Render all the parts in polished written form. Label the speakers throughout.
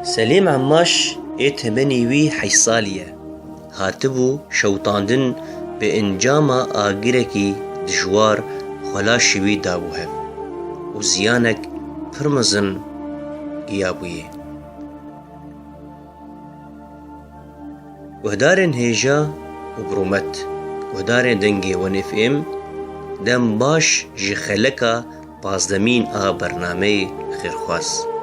Speaker 1: سليم عماش اتمني وي حيصالية هاتبو شوطاندن بإنجاما آگركي دجوار خلا شوي دابوها وزيانك پرمزن قيابوية وهدارن هيجا وبرومت وهدارن دنگي ون اف ام دم باش جي خلقا بازدمين برنامه خيرخواس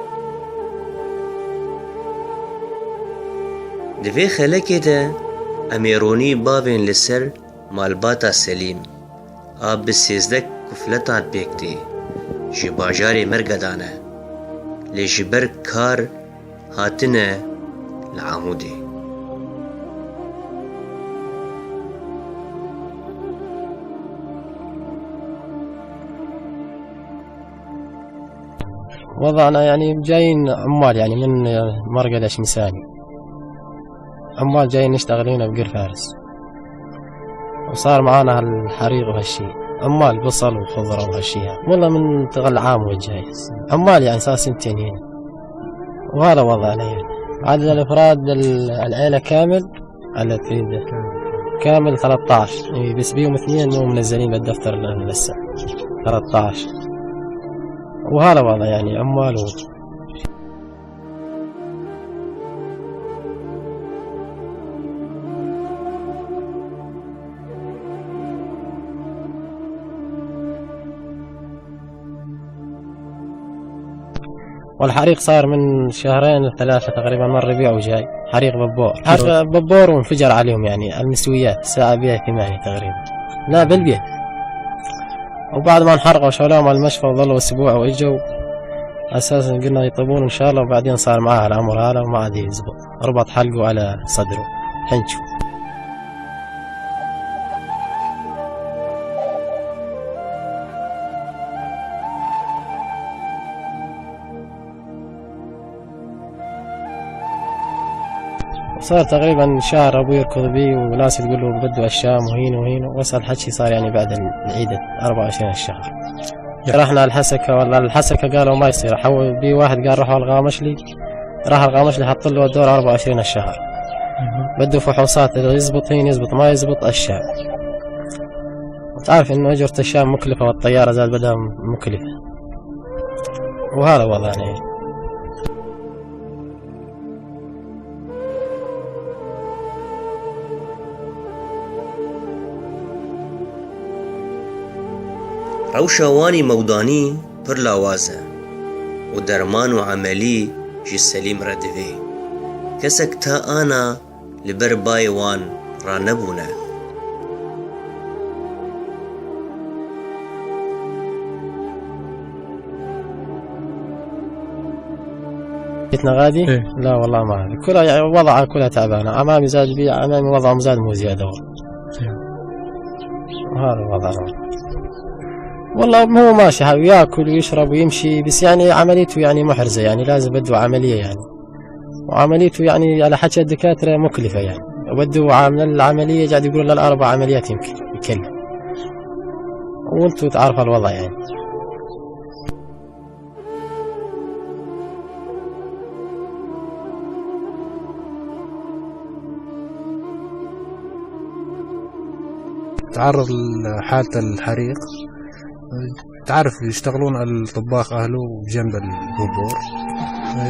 Speaker 1: دوی خلقه ده امیرونی باوین لسر مالباتا سلیم آب بسیزدک کفلتات بیکتی جی باجار مرگدانه لی جبر کار هاتنه لعاموده
Speaker 2: وضعنا يعني جايين عمال يعني من مرقدة شمساني عمال جايين نشتغل هنا بقير فارس وصار معانا هالحريق وهالشي عمال بصل وخضرة وهالشي والله من تغل عام وجاي عمال يعني صار سنتين هنا وهذا وضعنا يعني عدد الافراد العيلة كامل التي كامل 13 بس بيهم 2 مو منزلين بالدفتر لسه 13 وهذا وضع يعني عمال والحريق صار من 2-3 تقريبا من ربيع وجاي حريق ببور حرق ببور وانفجر عليهم يعني المستويات الساعة بيها 8 تقريبا لا بالبيت وبعد ما انحرقوا شالوهم على المشفى وظلوا اسبوع واجوا اساسا قلنا يطيبون ان شاء الله وبعدين صار معاه الامر هذا وما عاد يزبط ربط حلقه على صدره حنشو صار تقريبا شهر ابوي يركض بي وناس تقول له بدو الشام وهين واسال حكي صار يعني بعد العيد 24 الشهر رحنا الحسكه والله الحسكه قالوا ما يصير حول بي واحد قال روحوا الغامشلي راح الغامشلي حط له الدور 24 الشهر بده فحوصات اذا يزبط هين يزبط ما يزبط الشام تعرف انه اجرة الشام مكلفه والطياره زاد بدها مكلفه وهذا وضعنا يعني.
Speaker 1: روشاواني موداني پر لاوازه و درمان و عملي جي سليم ردوي كسك تا انا لبر بايوان رانبونه
Speaker 2: بيتنا غادي؟ إيه؟ لا والله ما هذه كلها يعني وضعها كلها تعبانه امامي زاد بي امامي وضعهم زاد مو زياده وهذا وضعنا والله هو ماشي ياكل ويشرب ويمشي بس يعني عمليته يعني محرزه يعني لازم بده عمليه يعني وعمليته يعني على حكي الدكاتره مكلفه يعني وبده عامل العمليه قاعد يقولوا له 4 عمليات يمكن يكلف وانتم تعرفوا الوضع يعني.
Speaker 3: تعرض لحالة الحريق تعرف يشتغلون الطباخ أهله جنب الببور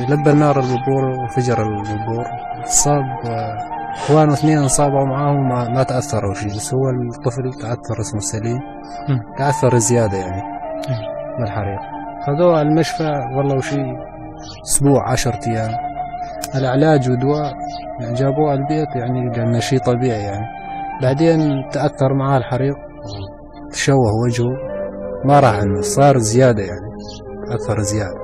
Speaker 3: لبى النار الببور وفجر الببور صاب اخوانه 2 انصابوا معاهم ما تأثروا شيء بس هو الطفل تأثر اسمه سليم تأثر زيادة يعني بالحريق خذوه المشفى والله وشي اسبوع 10 ايام العلاج ودواء يعني جابوه البيت يعني لأنه شيء طبيعي يعني بعدين تأثر معاه الحريق تشوه وجهه ما راح عنه صار زيادة يعني تأثر زيادة.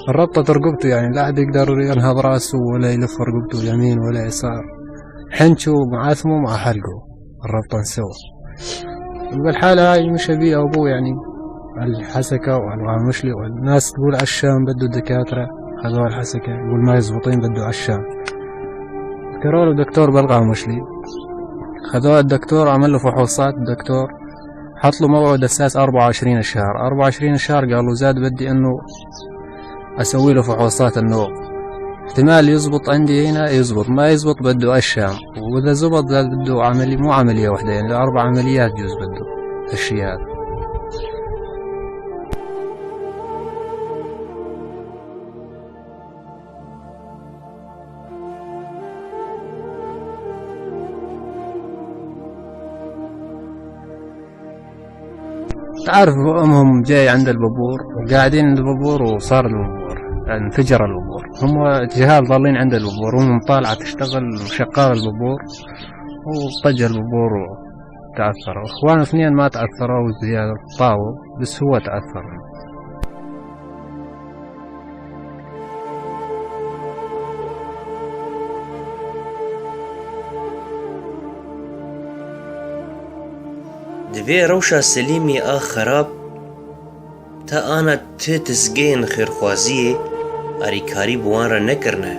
Speaker 3: الربطة رقبته يعني لا أحد يقدر ينهض راسه ولا يلف رقبته اليمين ولا يسار حنشه مع اسمه مع حلقه الربطة نسوه بالحالة هاي مش بيه أبوه يعني الحسكة والغامشلي والناس تقول عالشام بده دكاترة خذوها الحسكة يقول ما يزبطين بده عالشام. ذكروا له دكتور بالقامشلي، خذوه الدكتور عمل له فحوصات. الدكتور حط له موعد أساس 24 الشهر. 24 الشهر قالوا زاد بدي إنه أسوي له فحوصات النوم، احتمال يزبط عندي هنا يزبط، ما يزبط بده الشام، وإذا زبط زاد بده عملية، مو عملية واحدة يعني 4 عمليات جوز بده الشي هذا. تعرف أمهم جاي عند البابور وقاعدين عند البابور وصار البابور يعني انفجر البابور. هم جهال ضالين عند البابور، وهم طالعة تشتغل وشغال البابور وطج البابور وتأثروا. اخوان 2 ما تأثروا زيادة طاووا، بس هو تأثر.
Speaker 1: دوی روشا سلیمی خراب تا آنا تسگین خیرخوازی اریکاری بوان را نکرنه.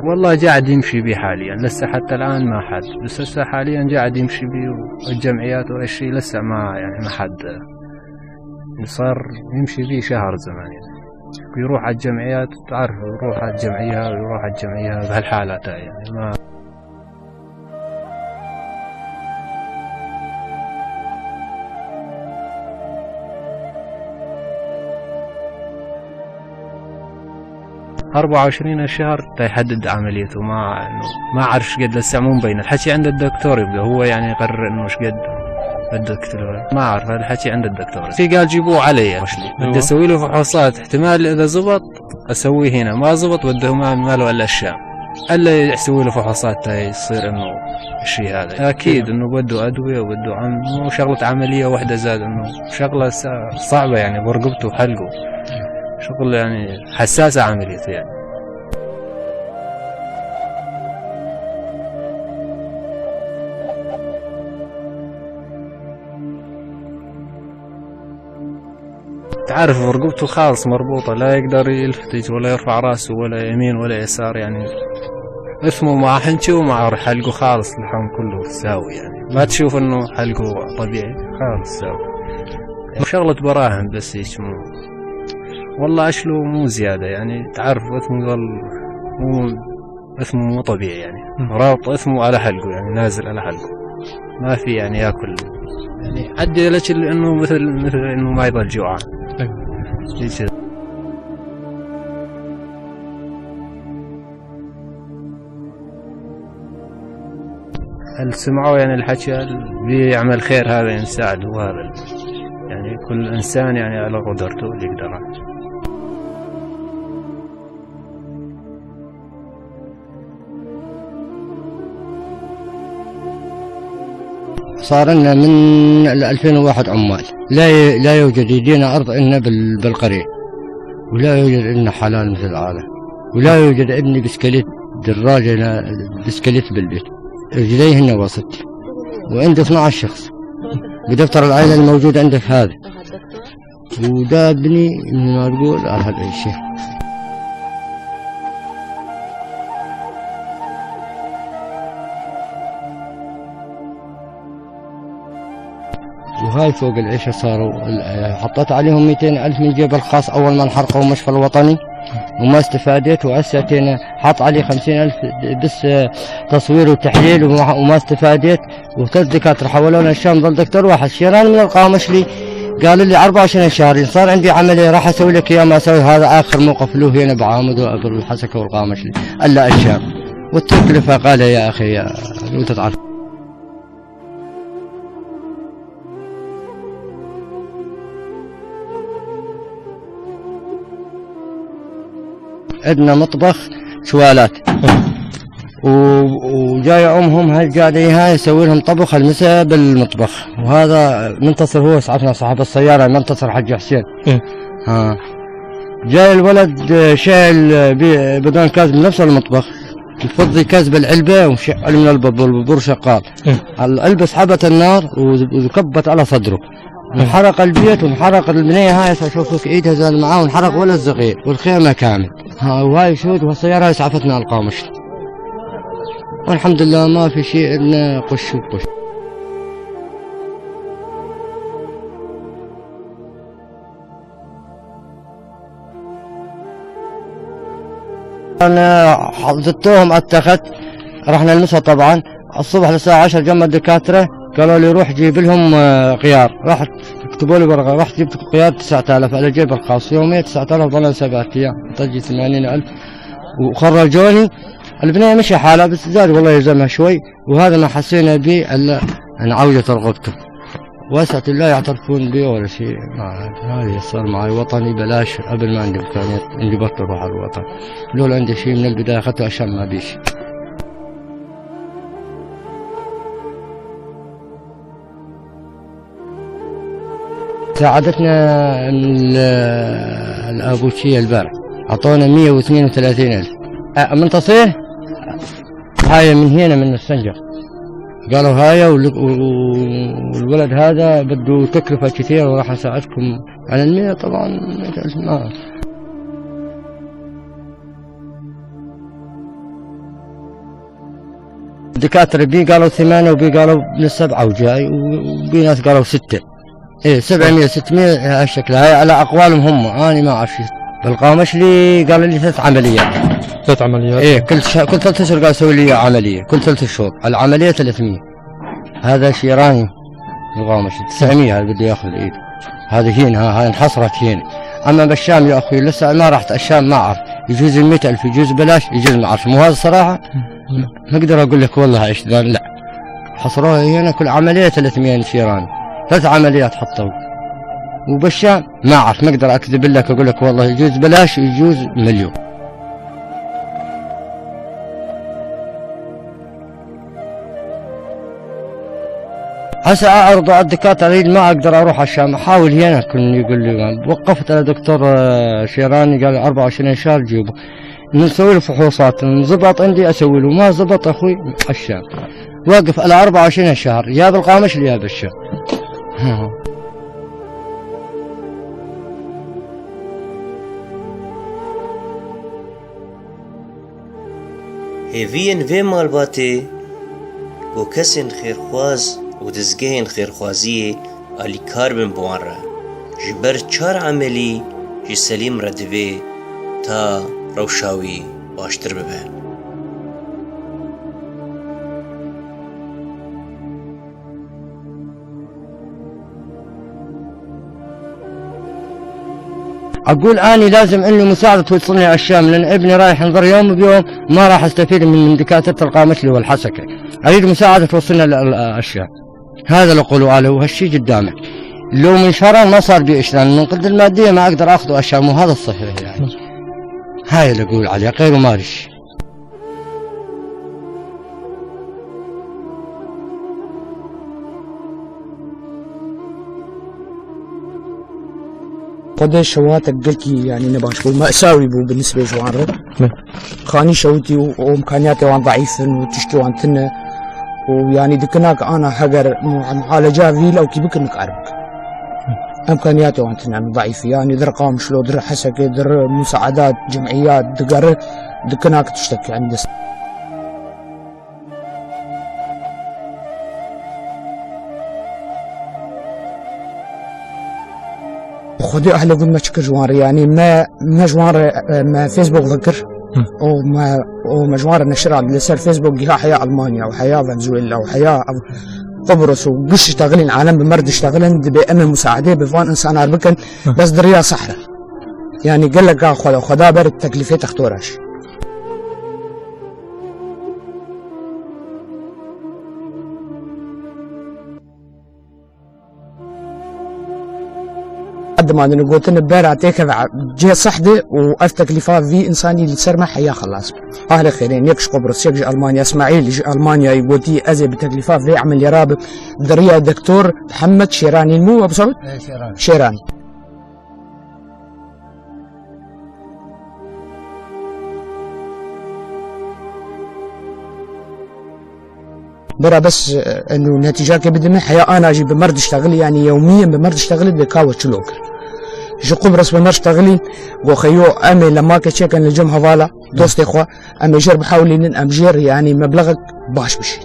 Speaker 3: والله قاعد يمشي بي حاليا، لسه حتى الآن ما حد، بس لسه حاليا قاعد يمشي بي، والجمعيات والشيء لسه ما يعني ما حد صار يمشي بي شهر زمان يعني. يروح على الجمعيات، تعرف يروح على الجمعية ويروح على الجمعية بهالحالات يعني ما. أربعة وعشرين الشهر تيحدد عمليته، ما عارف قد لسه مو مبين. الحكي عند الدكتور يبقى هو يعني يقرر انه ايش قد الدكتور، ما اعرف هذا الحكي عند الدكتور. في قال جيبوه علي بدي اسوي له فحوصات، احتمال اذا زبط اسويه هنا، ما زبط بده ما له الا الشام، الا يسوي له فحوصات يصير انه الشيء هذا. اكيد انه بده ادويه وبده مو شغله عمليه واحده، زاد انه شغله صعبه يعني برقبته وحلقه، شغل يعني حساسه عمليته يعني. تعرف رقبته خالص مربوطة، لا يقدر يلفتج ولا يرفع راسه ولا يمين ولا يسار يعني. اسمه مع حنشه ومع حلقه خالص، اللحم كله ساوي يعني، ما تشوف انه حلقه طبيعي خالص ساوي. شغلة براهن بس هيك، مو والله اشله مو زيادة يعني. تعرف اسمه مو اسمه مو طبيعي يعني، رابط اسمه على حلقه يعني، نازل على حلقه، ما في يعني ياكل يعني. عدي لك انه مثل انه ما يضل جوعان. هل سمعوا يعني الحكي بيعمل خير هذا ينساعد، وهذا يعني كل انسان يعني على قدرته اللي يقدر.
Speaker 4: صار لنا من 2001 عمال، لا يوجد يدينا أرض إلنا بالقرية، ولا يوجد إلنا حلال مثل هذا، ولا يوجد ابني بسكليت دراجة بسكليت بالبيت، رجليهن وسط، وعندي 12 شخص بدفتر العائلة الموجود عندك هذا، وده ابني من ما تقول على هذا الشيء. وهاي فوق العيشة صاروا حطيت عليهم 200,000 من جيب الخاص أول ما انحرقوا المشفى الوطني وما استفادت، وهسه حط علي 50,000 بس تصوير وتحليل وما استفادت. وثلاث دكاترة حولونا الشام، ظل دكتور واحد شيران من القامشلي قال لي 24 شهر صار عندي عملية راح أسوي لك إياه، ما أسوي. هذا آخر موقف له هنا بعامد وأبر الحسكة والقامشلي ألا الشام، والتكلفة قال يا أخي وأنت تعرف. عندنا مطبخ شوالات وجاي امهم هالقاعدة هاي يسوي لهم طبخ المساء بالمطبخ. وهذا منتصر هو اسعفنا صاحب السيارة، منتصر حج حسين. ها جاي الولد شايل بدون كاز بنفس المطبخ، نفضي كاس بالعلبة ونشعل من البابور، البابور شغال. العلبة سحبت النار وكبت على صدره، انحرق البيت وانحرق البنية هاي. اشوفك ايدها زال معاه وانحرق ولا الصغير والخيمة كامل. وهاي شهود والسيارة اسعفتنا على القامش، والحمد لله ما في شيء إلا قش وقش. أنا حضرتهم على التخت، رحنا المسا طبعا الصبح الساعة 10 جمع الدكاترة قالوا لي روح جيب لهم غيار. رحت كتبوا لي ورقة، رحت جبت غيار 9000 على جيب الخاص، يوميا 9000 ظل 7 أيام، طجي 80,000 وخرجوني. البنية مشي حالها بس زاد والله يلزمها شوي، وهذا ما حسينا به الا ان عوجة رغبته. واسعة الله يعترفون بي ولا شيء. هذا صار معي وطني بلاش قبل ما عندي امكانيات انجبرت اروح على الوطن. لولا عندي شيء من البداية اخذته عشان ما بيش. ساعدتنا الابوشية البارح، اعطونا 132,000 من تصيح. هاي من هنا من السنجر قالوا هاي والولد هذا بده تكلفة كثير وراح اساعدكم على 100. طبعا 100,000 ما. الدكاترة بي قالوا 8 وبي قالوا من 7 وجاي، وبي ناس قالوا 6. ايه 700 600 هالشكل. هاي على اقوالهم هم، انا ما اعرف. بالقامش لي قال لي 3 عمليات.
Speaker 5: 3 عمليات؟
Speaker 4: ايه كل 3 اشهر قال سوي لي عمليه، كل 3 شهور. العمليه 300. هذا شيراني القامش 900 هذا بده ياخذ الايد. هذا هنا هاي انحصرت هنا. اما بالشام يا اخوي لسه ما رحت الشام، ما اعرف يجوز 100,000 يجوز بلاش يجوز ما اعرف. مو هذا الصراحه ما اقدر اقول لك والله ايش لا. حصروها هنا كل عمليه 300 شيراني، 3 عمليات حطوا. وبالشام ما اعرف، ما اقدر اكذب لك اقول لك والله يجوز بلاش يجوز مليون. هسه اعرض على الدكاتره ما اقدر اروح الشام، احاول هنا كل يقول لي. وقفت على دكتور شيراني قال 24 شهر جيبه نسوي له فحوصات، انضبط عندي اسوي له، ما زبط اخوي الشام. واقف على 24 شهر يا بالقامش يا بالشام.
Speaker 1: هیوین وی مالباته کو کسین خیرخواز و دزگهین خیرخوازیه آلی کار بن بوان را جبر 4 عملی جی سلیم را دوی تا روشاوی باشتر ببن.
Speaker 4: اقول اني لازم اني مساعدة توصلني على الشام، لان ابني رايح ينظر يوم بيوم ما راح استفيد من دكاترة القامشلي والحسكة. اريد مساعدة توصلنا للشام. هذا اللي قولوا له وهالشي قدامك. لو من شهرين ما صار بي اشلان من قدر المادية ما اقدر اخذه الشام، وهذا الصحيح يعني. هاي اللي اقول عليه غير مارش.
Speaker 6: قديش شواتك قلتي يعني نباش مأساوي بو بالنسبة لجوانرو. خاني شوتي وامكانياتي وان ضعيفة وتشتي وان تنة، ويعني دكناك انا حقر معالجة فيلا وكيبك انك عربك. امكانياتي وان تنة ضعيفة، يعني در قامش لو در حسكة در مساعدات جمعيات دقر دكناك تشتكي عند خدي أهل قد ما تشكر جوار، يعني ما جوار ما فيسبوك ذكر وما جوار نشر على لسر فيسبوك جها حياة ألمانيا وحياة فنزويلا وحياة قبرص وقش يشتغلين عالم بمرد يشتغلين بأمن مساعدة بفان إنسان عربكن بس دريا صحراء، يعني قال لك خدا برد تكلفة تختورش. قد ما أنا قلت إن بارع تكذا جه صحدة وأف تكلفة في إنساني اللي سر ما حيا خلاص. أهل خيرين يكش قبرص يكش ألمانيا إسماعيل يجي ألمانيا يقولي أزي بتكلفة في عمل يراب دريا دكتور محمد شيراني مو أبو سعود؟ شيراني. برا بس انه نتيجة بدمي حياة انا اجي بمرد اشتغل يعني يوميا بمرد اشتغل بكاوة شلوكر جو قبرص بمرد اشتغلين جو خيو امي لما كان الجم هفالا دوستي اخوة امي جرب حاولين ام جير يعني مبلغك باش بشي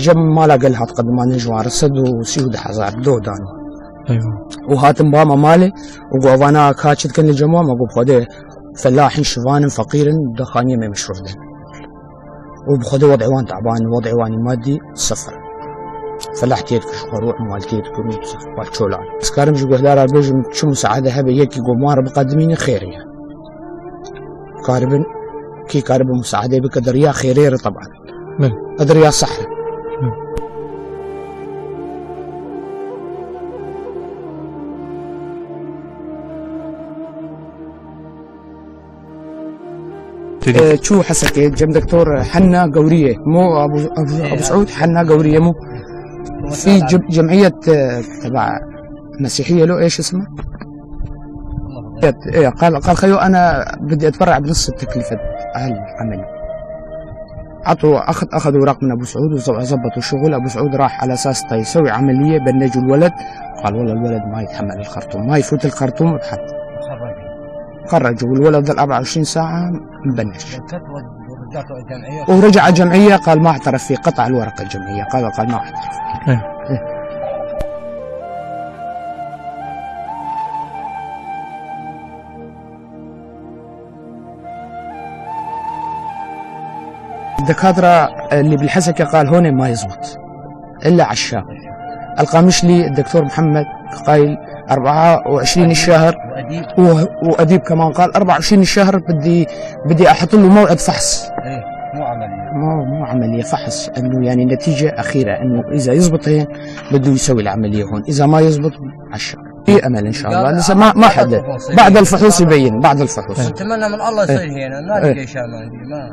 Speaker 6: جم مالا قال تقدم عن جوار السد وسيود حزار دودان
Speaker 3: ايوه
Speaker 6: وهاتم باما مالي وقوانا كاتشت كن الجموع ما خده فلاحين شفان فقير دخانية ما مشروع ده وبخده وضع وان تعبان وضع واني مادي صفر فلاح تيتك شخروع مال تيتك والشولان سكارم جو قدار البيج شو مساعدة هبه يكي قمار بقدمين خيرية كاربن كي كارب مساعدة بقدرية خيرية طبعا قدرية صح شو حسك جم دكتور حنا قورية مو أبو سعود حنا قورية مو في جمعية تبع مسيحية له إيش اسمه؟ قال خيو أنا بدي أتبرع بنص التكلفة العمل عطوا أخذوا ورق من أبو سعود وظبطوا الشغل. أبو سعود راح على أساس يسوي عملية بنجوا الولد قال والله الولد ما يتحمل الخرطوم ما يفوت الخرطوم بحد خرجوا والولد ظل 24 ساعة مبنج ورجع الجمعية قال ما اعترف فيه قطع الورقة الجمعية قال ما اعترف الدكاترة اللي بالحسكة قال هون ما يزبط إلا عشاق القامشلي الدكتور محمد قايل 24 الشهر وأديب كمان قال 24 الشهر بدي أحط له موعد فحص مو عملية فحص إنه يعني نتيجة أخيرة إنه إذا يزبط هين بده يسوي العملية هون إذا ما يزبط عشاق في أمل إن شاء الله لسه ما حدد بعد الفحوص يبين بعد الفحوص
Speaker 4: نتمنى من الله يصير هنا ما لقي شيء ما عندي ما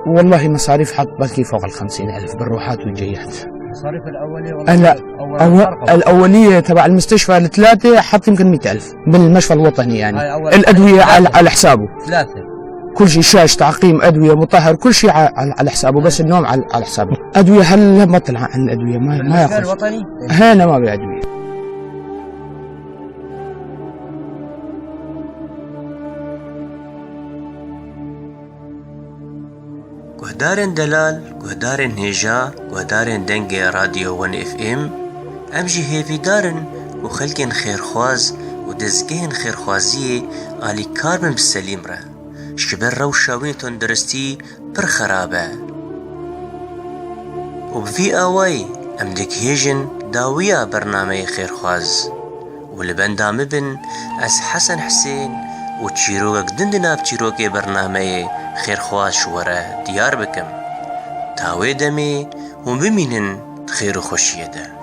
Speaker 6: والله مصاريف حط بلكي فوق 50,000 بالروحات والجيات.
Speaker 4: المصاريف الأولية ولا
Speaker 6: لا الأولية تبع المستشفى الثلاثة حط يمكن 100,000 بالمشفى الوطني يعني الأدوية على حسابه
Speaker 4: ثلاثة
Speaker 6: كل شيء شاش تعقيم أدوية مطهر كل شيء على حسابه بس النوم على حسابه. أدوية هلا ما طلع عن الأدوية ما ياخذ
Speaker 4: الوطني
Speaker 6: هنا ما بأدوية.
Speaker 1: گهدارن دلال، گهدارن هیجا، گهدارن دنگ رادیو 1 FM ام جی هیوی دارن و خلکن خیرخواز و دزگین خیرخوازی آلی کار بن بسلیم را شبر رو شاوین تندرستی پر خرابه و بفی آوائی ام دک هیجن داویا برنامه خیرخواز و لبندام بن از حسن حسین و چیروک دندناب چیروک برنامه خیرخواز شوره دیار بکم تاوی دمی و بمینن خیر و خوشیه ده.